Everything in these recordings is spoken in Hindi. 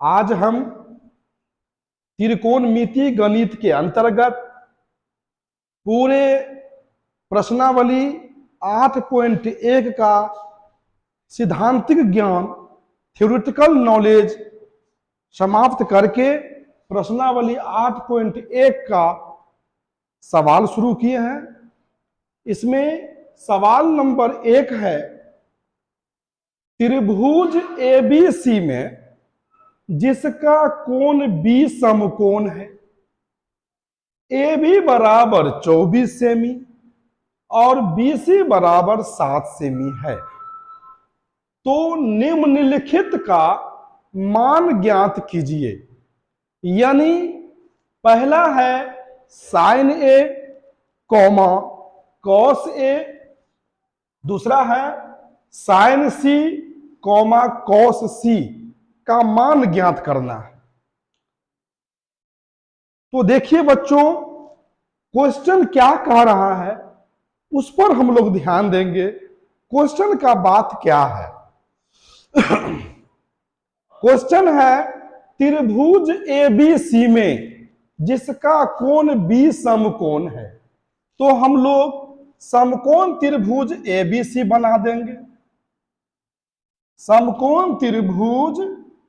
आज हम त्रिकोणमितीय गणित के अंतर्गत पूरे प्रश्नावली 8.1 का सिद्धांतिक ज्ञान थ्योरेटिकल नॉलेज समाप्त करके प्रश्नावली 8.1 का सवाल शुरू किए हैं। इसमें सवाल नंबर 1 है, त्रिभुज एबीसी में जिसका कोण बी समकोण है, ए बी बराबर 24 सेमी और बी सी बराबर 7 सेमी है, तो निम्नलिखित का मान ज्ञात कीजिए। यानी पहला है sign A comma cos A, दूसरा है साइन सी कॉमा कॉस सी का मान ज्ञात करना है। तो देखिए बच्चों, क्वेश्चन क्या कह रहा है उस पर हम लोग ध्यान देंगे। क्वेश्चन का बात क्या है? क्वेश्चन है त्रिभुज एबीसी में जिसका कोण बी समकोण है, तो हम लोग समकोण त्रिभुज एबीसी बना देंगे। समकोण त्रिभुज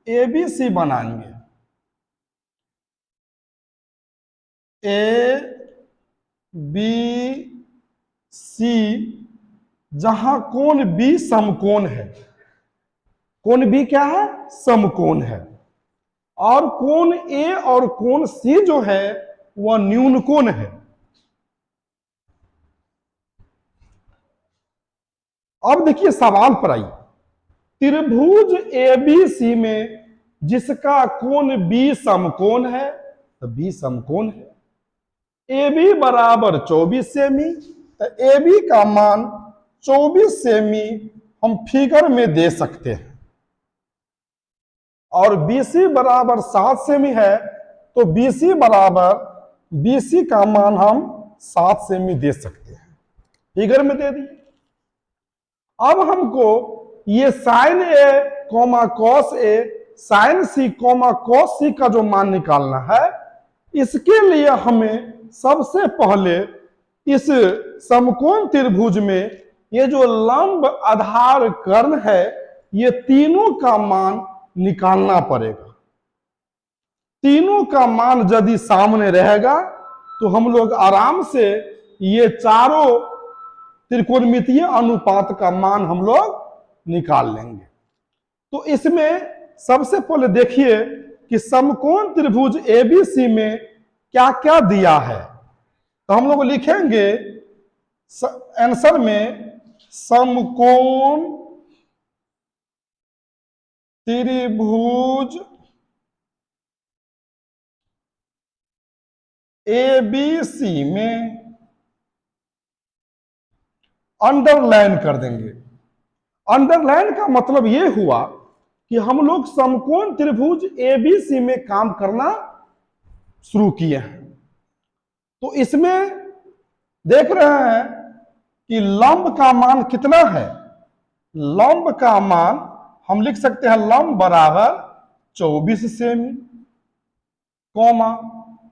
एबीसी बनाएंगे। ए बी सी, जहां कोण बी समकोण है, कोण बी क्या है? समकोण है, और कोण ए और कोण सी जो है वह न्यून कोण है। अब देखिए सवाल पर आई, त्रिभुज एबीसी में जिसका कोण बी समकोण है, तो बी समकोण है। ए बी बराबर 24 सेमी, तो ए बी का मान 24 सेमी हम फिगर में दे सकते हैं, और बीसी बराबर 7 सेमी है, तो बीसी बराबर बीसी का मान हम 7 सेमी दे सकते हैं, फिगर में दे दिए। अब हमको ये sign A comma cos A, sign C comma cos सी का जो मान निकालना है, इसके लिए हमें सबसे पहले इस समकोण त्रिभुज में ये जो लंब आधार कर्ण है, ये तीनों का मान निकालना पड़ेगा। तीनों का मान यदि सामने रहेगा तो हम लोग आराम से ये चारों त्रिकोणमितीय अनुपात का मान हम लोग निकाल लेंगे। तो इसमें सबसे पहले देखिए कि समकोण त्रिभुज एबीसी में क्या क्या दिया है, तो हम लोग लिखेंगे आंसर में समकोण त्रिभुज एबीसी में अंडरलाइन कर देंगे। अंडरलाइन का मतलब यह हुआ कि हम लोग समकोण त्रिभुज एबीसी में काम करना शुरू किए हैं। तो इसमें देख रहे हैं कि लंब का मान कितना है। लंब का मान हम लिख सकते हैं लंब बराबर 24 सेमी, कॉमा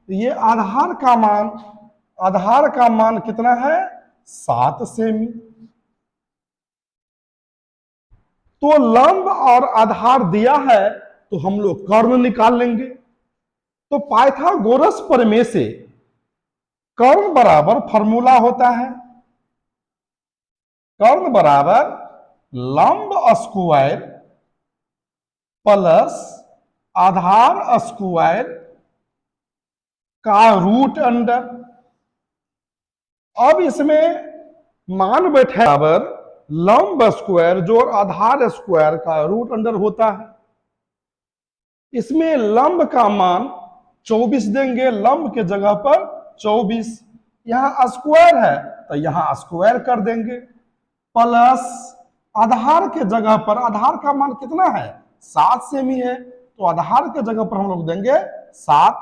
ये आधार का मान कितना है? 7 सेमी। तो लंब और आधार दिया है, तो हम लोग कर्ण निकाल लेंगे। तो पाइथागोरस प्रमेय से कर्ण बराबर फॉर्मूला होता है, कर्ण बराबर लंब स्क्वायर प्लस आधार स्क्वायर का रूट अंडर। अब इसमें मान बैठे बराबर लंब स्क्वायर जो आधार स्क्वायर का रूट अंडर होता है। इसमें लंब का मान 24 देंगे, लंब के जगह पर 24, यहां स्क्वायर है तो यहां स्क्वायर कर देंगे, प्लस आधार के जगह पर आधार का मान कितना है? 7 सेमी है, तो आधार के जगह पर हम लोग देंगे 7,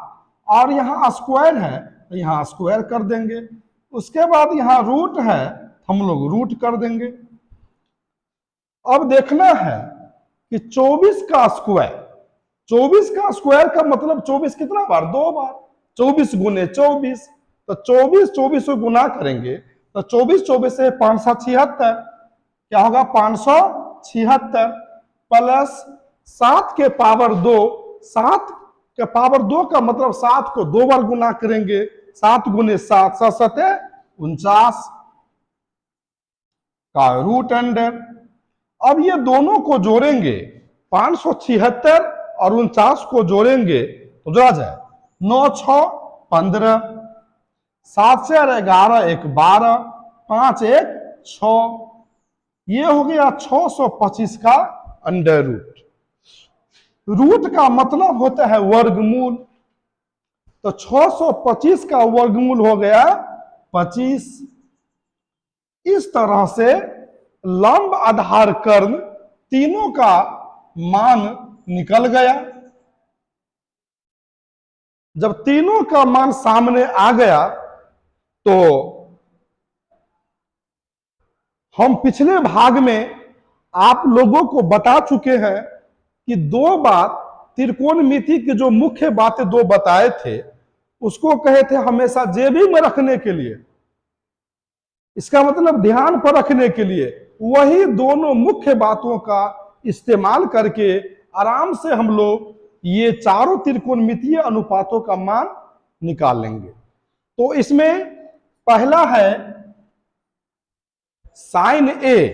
और यहां स्क्वायर है तो यहां स्क्वायर कर देंगे। उसके बाद यहां रूट है, हम लोग रूट कर देंगे। अब देखना है कि 24 का स्क्वायर 24 का स्क्वायर का मतलब 24 कितना बार? 2 बार। 24 गुने 24, तो 24 24 को गुना करेंगे तो 24 24 से 576, क्या होगा? 576 प्लस 7 के पावर 2। 7 के पावर 2 का मतलब 7 को 2 बार गुना करेंगे, 7 गुने 7, 7 7 49 का रूट अंडर। अब ये दोनों को जोड़ेंगे, 576 और 49 को जोड़ेंगे तो जोड़ा जाए, 9 6 15, 7 4 11, 1 12, 5 1 6, ये हो गया 625 का अंडर रूट। रूट का मतलब होता है वर्गमूल, तो 625 का वर्गमूल हो गया 25। इस तरह से लंब आधार कर्ण तीनों का मान निकल गया। जब तीनों का मान सामने आ गया तो हम पिछले भाग में आप लोगों को बता चुके हैं कि 2 बात त्रिकोणमिति की जो मुख्य बातें 2 बताए थे, उसको कहे थे हमेशा जेबी में रखने के लिए, इसका मतलब ध्यान पर रखने के लिए। वही दोनों मुख्य बातों का इस्तेमाल करके आराम से हम लोग ये चारों त्रिकोणमितीय अनुपातों का मान निकाल लेंगे। तो इसमें पहला है साइन ए,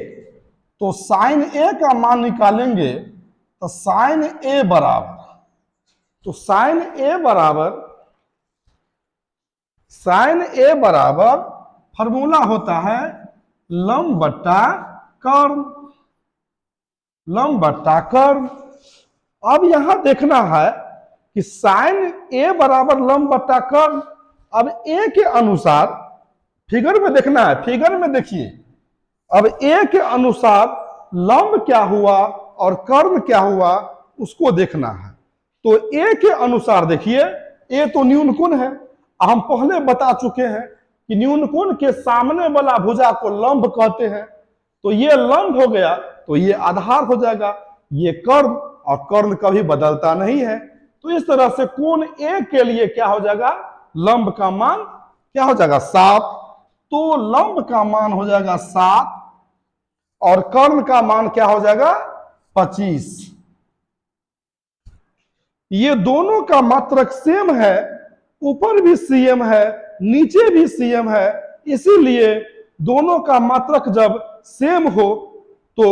तो साइन ए का मान निकालेंगे तो साइन ए बराबर, तो साइन ए बराबर फॉर्मूला होता है लंब बट्टा कर्ण, लंब बट्टा कर्ण। अब यहां देखना है कि साइन ए बराबर लंब बट्टा कर्ण। अब ए के अनुसार फिगर में देखना है, फिगर में देखिए, अब ए के अनुसार लंब क्या हुआ और कर्ण क्या हुआ उसको देखना है। तो ए के अनुसार देखिए, ए तो न्यूनकोण है, हम पहले बता चुके हैं कि न्यूनकोण के सामने वाला भुजा को लंब कहते हैं। तो ये लंब हो गया तो ये आधार हो जाएगा, ये कर्ण, और कर्ण कभी बदलता नहीं है। तो इस तरह से कोण ए के लिए क्या हो जाएगा? लंब का मान क्या हो जाएगा? 7। तो लंब का मान हो जाएगा 7 और कर्ण का मान क्या हो जाएगा? 25। ये दोनों का मात्रक सेम है, ऊपर भी सेम है, नीचे भी सेम है, इसीलिए दोनों का मात्रक जब सेम हो तो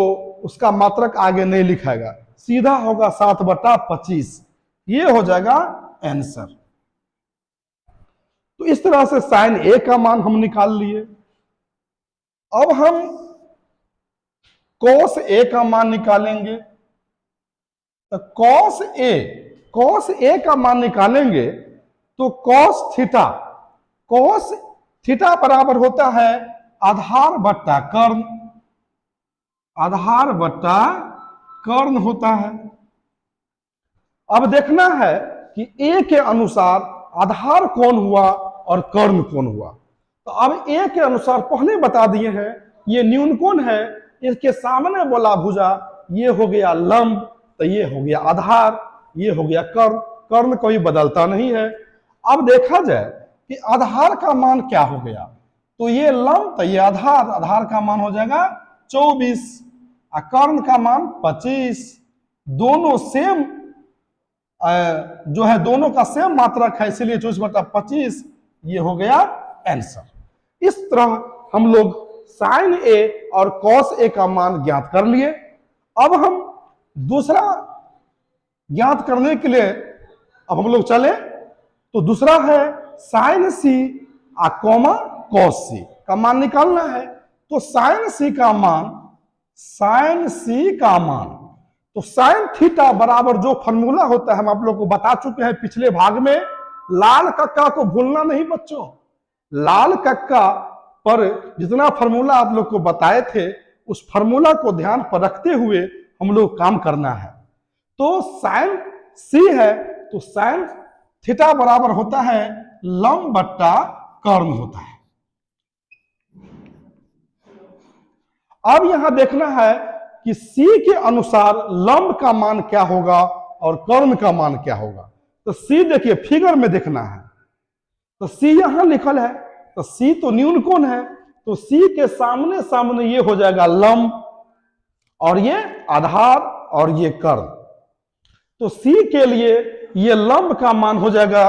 उसका मात्रक आगे नहीं लिखाएगा, सीधा होगा 7/25। ये हो जाएगा आंसर। तो इस तरह से साइन ए का मान हम निकाल लिए। अब हम कॉस ए का मान निकालेंगे। तो कॉस ए का मान निकालेंगे तो कॉस थीटा बराबर होता है आधार बट्टा कर्ण, आधार बट्टा कर्ण होता है। अब देखना है कि ए के अनुसार आधार कौन हुआ और कर्ण कौन हुआ। तो अब ए के अनुसार पहले बता दिए हैं, ये न्यूनकोण है, इसके सामने वाला भुजा ये हो गया लंब, तो ये हो गया आधार, ये हो गया कर्ण, कर्ण कभी बदलता नहीं है। अब देखा जाए कि आधार का मान क्या हो गया, तो ये लंब, तो ये आधार, आधार का मान हो जाएगा 24 और कर्ण का मान 25। दोनों सेम जो है, दोनों का सेम मात्रक है, इसलिए 24/25 ये हो गया आंसर। इस तरह हम लोग साइन ए और कॉस ए का मान ज्ञात कर लिए। अब हम दूसरा ज्ञात करने के लिए अब हम लोग चले, तो दूसरा है साइन सी कॉमा कॉस सी का मान निकालना है। तो साइन सी का मान, तो साइन थीटा बराबर जो फॉर्मूला होता है हम आप लोग को बता चुके हैं पिछले भाग में। लाल कक्का को भूलना नहीं बच्चों, लाल कक्का पर जितना फॉर्मूला आप लोग को बताए थे उस फॉर्मूला को ध्यान पर रखते हुए हम लोग काम करना है। तो साइन सी है तो साइन थीटा बराबर होता है लंब बट्टा कर्ण होता है। अब यहां देखना है कि सी के अनुसार लंब का मान क्या होगा और कर्ण का मान क्या होगा। तो सी देखिए फिगर में देखना है, तो सी यहां लिखल है, तो सी तो न्यून कोण है, तो सी के सामने सामने ये हो जाएगा लंब, और ये आधार, और ये कर्ण। तो सी के लिए ये लंब का मान हो जाएगा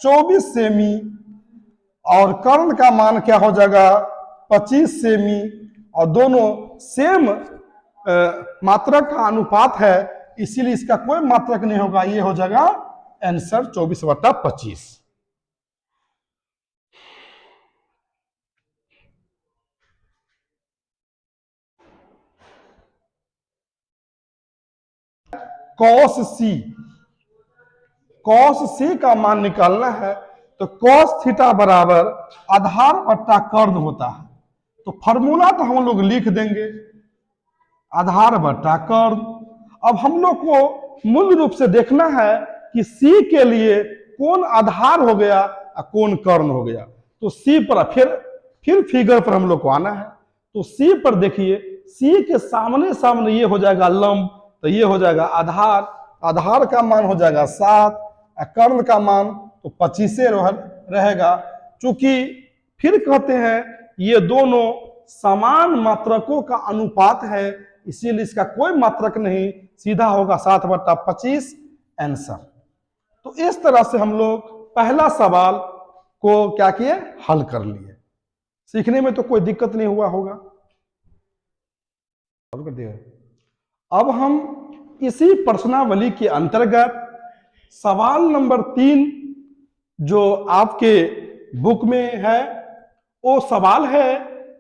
24 सेमी, और कर्ण का मान क्या हो जाएगा 25 सेमी, और दोनों सेम मात्रक का अनुपात है, इसीलिए इसका कोई मात्रक नहीं होगा, ये हो जाएगा आंसर 24/25। कॉस सी, कॉस सी का मान निकालना है, तो कॉस थीटा बराबर आधार बट्टा कर्ण होता है। तो फॉर्मूला तो हम लोग लिख देंगे, आधार बट्टा कर्ण। अब हम लोग को मूल रूप से देखना है कि सी के लिए कौन आधार हो गया और कौन कर्ण हो गया। तो सी पर फिर फिगर पर हम लोग को आना है। तो सी पर देखिए, सी के सामने सामने ये हो जाएगा लंब, तो ये हो जाएगा आधार, आधार का मान हो जाएगा 7, कर्ण का मान तो 25 रहेगा। चूंकि फिर कहते हैं ये दोनों समान मात्रकों का अनुपात है, इसीलिए इसका कोई मात्रक नहीं, सीधा होगा 7/25 आंसर। तो इस तरह से हम लोग पहला सवाल को क्या किए, हल कर लिए। सीखने में तो कोई दिक्कत नहीं हुआ होगा। अब हम इसी प्रश्नावली के अंतर्गत सवाल नंबर 3 जो आपके बुक में है, वो सवाल है,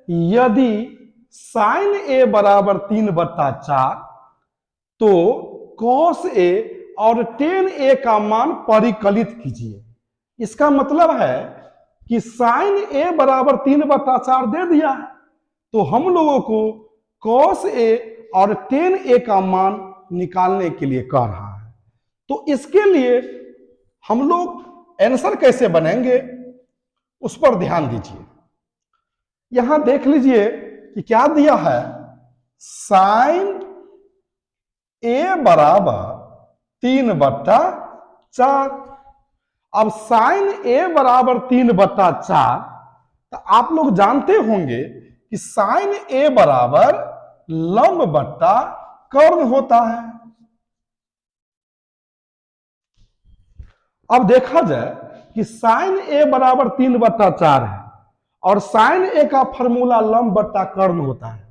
यदि साइन ए बराबर 3/4 तो कॉस ए और टेन ए का मान परिकलित कीजिए। इसका मतलब है कि साइन ए बराबर 3/4 दे दिया है, तो हम लोगों को कॉस ए और टेन ए का मान निकालने के लिए कह रहा है। तो इसके लिए हम लोग आंसर कैसे बनेंगे उस पर ध्यान दीजिए। यहां देख लीजिए कि क्या दिया है, साइन ए बराबर 3/4। अब साइन ए बराबर 3/4, तो आप लोग जानते होंगे कि साइन ए बराबर लंब बट्टा कर्ण होता है। अब देखा जाए कि साइन ए बराबर 3/4 है, और साइन ए का फॉर्मूला लंब बट्टा कर्ण होता है।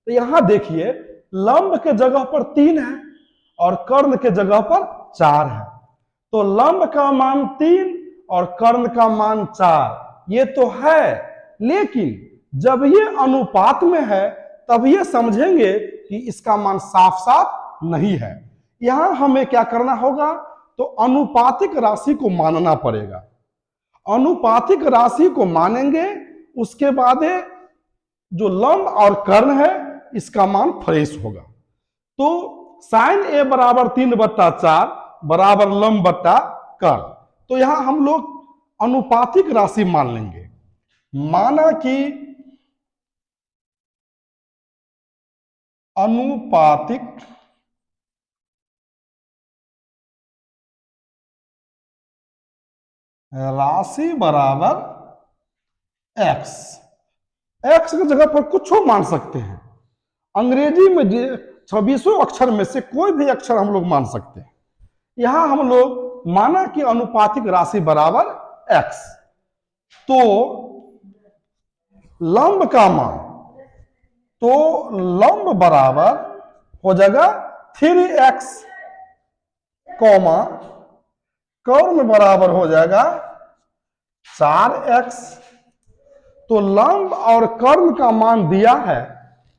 तो यहां देखिए, लंब के जगह पर 3 है और कर्ण के जगह पर 4 है। तो लंब का मान 3 और कर्ण का मान 4, ये तो है, लेकिन जब ये अनुपात में है तब ये समझेंगे कि इसका मान साफ साफ नहीं है। यहां हमें क्या करना होगा, तो अनुपातिक राशि को मानना पड़ेगा। अनुपातिक राशि को मानेंगे, उसके बाद जो लंब और कर्ण है इसका मान फ्रेश होगा। तो साइन ए बराबर 3/4 बराबर लंब बट्टा कर्ण। तो यहां हम लोग अनुपातिक राशि मान लेंगे। माना कि अनुपातिक राशि बराबर एक्स। एक्स की जगह पर कुछ मान सकते हैं। अंग्रेजी में 26 अक्षर में से कोई भी अक्षर हम लोग मान सकते हैं। यहां हम लोग माना कि अनुपातिक राशि बराबर एक्स, तो लंब का मान, तो लंब बराबर हो जाएगा 3x, कौमा कर्ण बराबर हो जाएगा 4x। तो लंब और कर्ण का मान दिया है,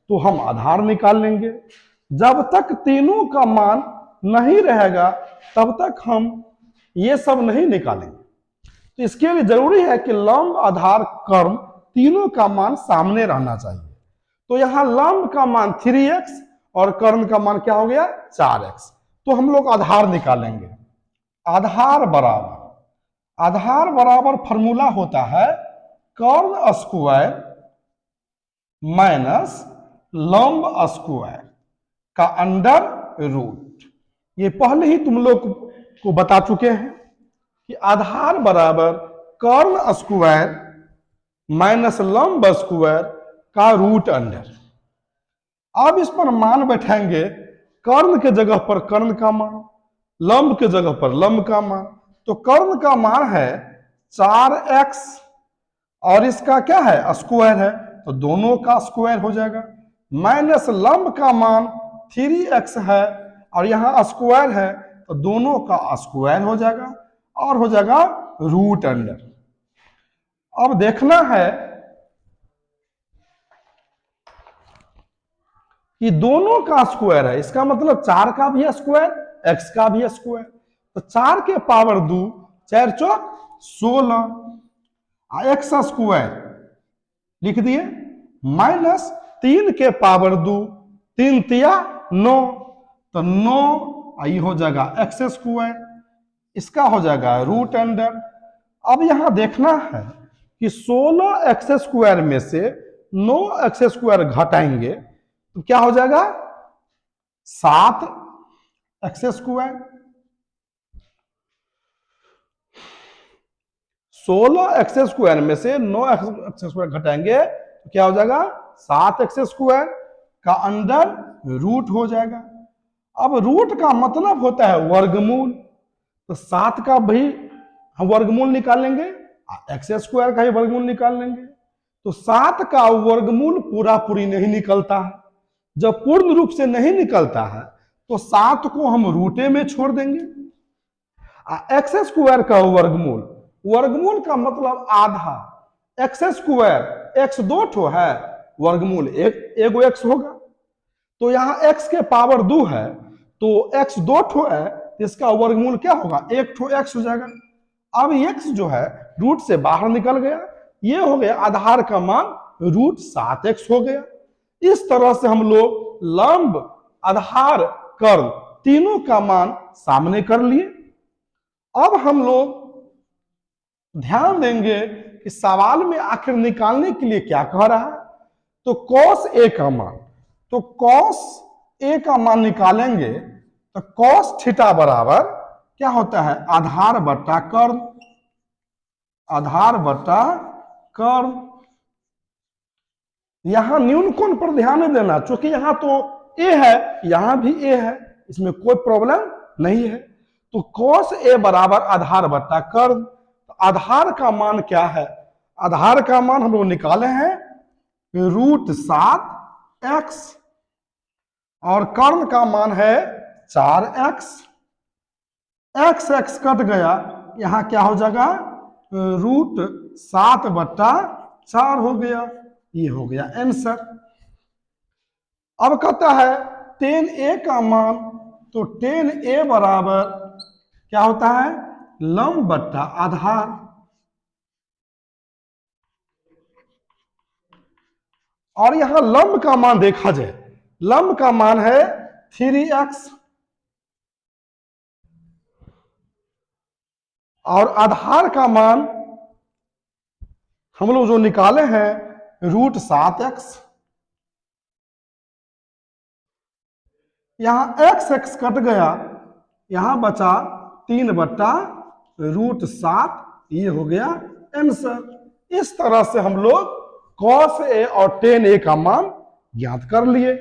तो हम आधार निकाल लेंगे। जब तक तीनों का मान नहीं रहेगा तब तक हम ये सब नहीं निकालेंगे। तो इसके लिए जरूरी है कि लंब आधार कर्ण तीनों का मान सामने रहना चाहिए। तो यहां लंब का मान 3x और कर्ण का मान क्या हो गया 4x। तो हम लोग आधार निकालेंगे। आधार बराबर फॉर्मूला होता है कर्ण स्क्वायर माइनस लंब स्क्वायर का अंडर रूट। ये पहले ही तुम लोग को बता चुके हैं कि आधार बराबर कर्ण स्क्वायर माइनस लंब स्क्वायर का रूट अंडर। अब इस पर मान बैठाएंगे, कर्ण के जगह पर कर्ण का मान, लंब के जगह पर लंब का मान। तो कर्ण का मान है 4x और इसका क्या है स्क्वायर है, तो दोनों का स्क्वायर हो जाएगा। माइनस लंब का मान 3x है और यहां स्क्वायर है, तो दोनों का स्क्वायर हो जाएगा और हो जाएगा रूट अंडर। अब देखना है कि दोनों का स्क्वायर है, इसका मतलब 4 का भी स्क्वायर, x का भी स्क्वायर। तो 4 के पावर 2, 4 चौक 16, एक्स स्क्वायर लिख दिए, माइनस 3 के पावर 2, 3 तिया 9, तो 9 ये हो जाएगा एक्स स्क्वायर, इसका हो जाएगा रूट अंडर। अब यहां देखना है कि 16 एक्स स्क्वायर में से 9 एक्स स्क्वायर घटाएंगे तो क्या हो जाएगा 7 एक्स स्क्वायर। 16 एक्स स्क्वायर में से 9 एक्स स्क्वायर घटाएंगे तो क्या हो जाएगा 7 एक्स स्क्वायर का अंडर रूट हो जाएगा। अब रूट का मतलब होता है वर्गमूल, तो 7 का भी हम वर्गमूल निकालेंगे, एक्स स्क्वायर का ही वर्गमूल निकाल लेंगे। तो 7 का वर्गमूल पूरा पूरी नहीं निकलता है, जब पूर्ण रूप से नहीं निकलता है तो 7 को हम रूटे में छोड़ देंगे। एक्स स्क्वायर का वर्गमूल, वर्गमूल का मतलब आधा, एक्स स्क्वायर एक्स 2 ठो है, वर्गमूल एगो एक्स होगा। तो यहां एक्स के पावर 2 है तो एक्स 2 ठो है, इसका वर्गमूल क्या होगा 1 ठो एक्स हो जाएगा। अब एक्स जो है रूट से बाहर निकल गया, ये हो गया आधार का मान रूट 7x हो गया। इस तरह से हम लोग लंब, आधार, कर्ण तीनों का मान सामने कर लिए। अब हम लोग ध्यान देंगे कि सवाल में आखिर निकालने के लिए क्या कह रहा है। तो cos a का मान, तो cos a का मान निकालेंगे तो cos थीटा बराबर क्या होता है आधार बट्टा कर्ण, आधार बट्टा कर्ण। यहां न्यून कोण पर ध्यान नहीं देना, क्योंकि यहां तो a है, यहां भी a है, इसमें कोई प्रॉब्लम नहीं है। तो cos a बराबर आधार बट्टा कर्ण। तो आधार का मान क्या है, आधार का मान हम लोग निकाले हैं रूट 7x और कर्ण का मान है 4x। एक्स एक्स कट गया, यहां क्या हो जाएगा रूट 7 बट्टा 4 हो गया, ये हो गया आंसर। अब कहता है tan a का मान, तो tan a बराबर क्या होता है लंब बट्टा आधार। और यहां लंब का मान देखा जाए, लंब का मान है 3x और आधार का मान हम लोग जो निकाले हैं रूट 7x। यहां x x कट गया, यहां बचा 3 बट्टा रूट 7, ये हो गया आंसर। इस तरह से हम लोग cos a और tan a का मान ज्ञात कर लिए।